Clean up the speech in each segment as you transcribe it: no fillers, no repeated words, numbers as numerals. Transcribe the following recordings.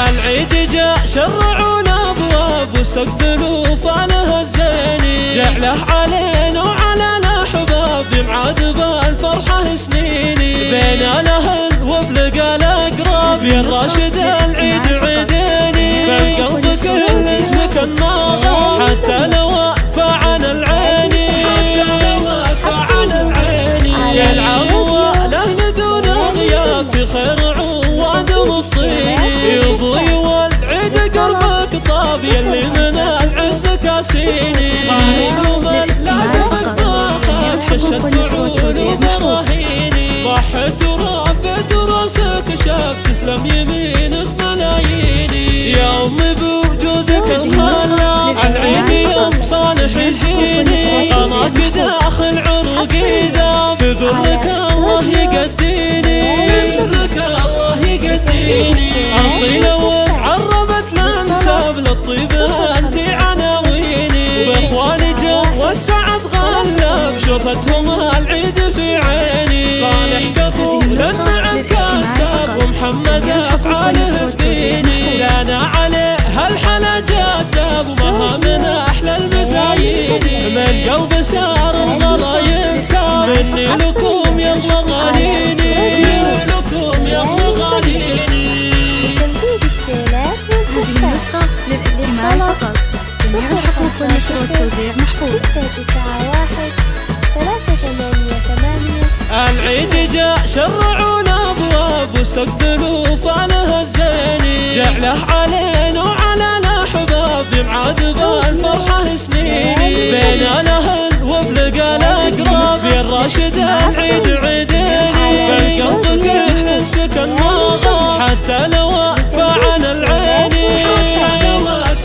العيد جاء شرعونا ابواب واستقبلوا فانها الزيني، جعله علينا وعلى الاحباب يمعاد بالفرحه سنيني، بين الاهل وبلقى الاقراب يا الراشد العيد عيديني، بالقلب كل سكن ناظر حتى لو فعن العيني، يا العروة له دون غياب في خير عواد ومصيني، يا ابوي والعيد قربك طاب يلي من العز كاسيني، صاحب اللاعب الطاقة كشت عيوني براهيني، ضحت وربت راسك شاف تسلم يمينك ملاييني، يا امي بوجودك الخلى العيد يوم صالح يجيني، قماك داخل عروقي ذاب في برك الله يقديني، في برك الله يقديني، اصيله وعربت الانساب للطيب انت عناويني، واخواني جو والسعد غلب شوفتهم العيد في عيني، صالح كفو للنعم كاسب ومحمد افعاله تبيني، لنا عليه هالحلا جذاب ومها من احلى المزايين، من قلب سار الغلا ينسى مني لكم يلا غاليني، لكم يلا غاليني. لتنفيذ الشيلات والزفات هذه النسخة للاستماع فقط، جميع الحقوق والنشر والتوزيع محفوظة. 691 388. العيد جاء شرعونا ابواب واستقبلوا فانها الزيني، جعله علينا وعلى الاحباب يمعاد بالفرحه سنيني، بين الاهل وبلقى الاقراب يا الراشد العيد عيديني، بالقلب كل سكن ناظر حتى لو فعن العيني،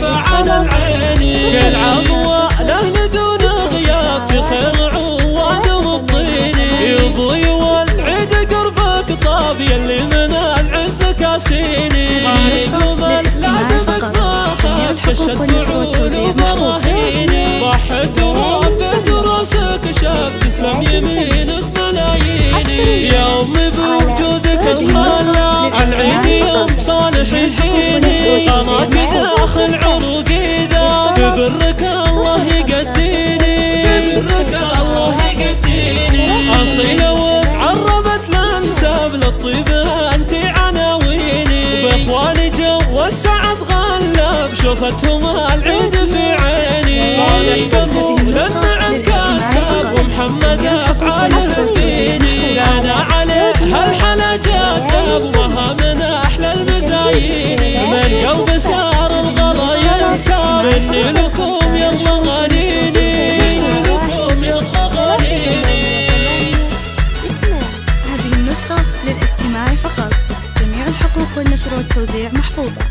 فعن العيني، يا العفو له دون غياب في خير عواد ومطيني، يا ابوي والعيد قربك طاب يلي من العز كاسيني، صاحب اللاعب الطاقة كشت عيوني براهيني، ضحت وربت راسك شاف تسلم يمينك ملاييني، يا امي بوجودك الخلى العيد يوم صالح يجيني، قماك داخل عروقي ذاب في برك الله يقديني، في برك الله يقديني، اصيله وعربت الانساب للطيب انت عناويني، باخواني جو والسعد غلب شوفتهم العيد في عيني، صالح كفو للنعم كاسب ومحمد افعاله تبيني، لنا عليه هالحلا جذاب ومها من احلى المزايين، من قلب سار الغلا ينسى مني لكم يلا غاليني، لكم يلا غاليني. هذه النسخة للاستماع فقط، جميع الحقوق والنشر والتوزيع محفوظة.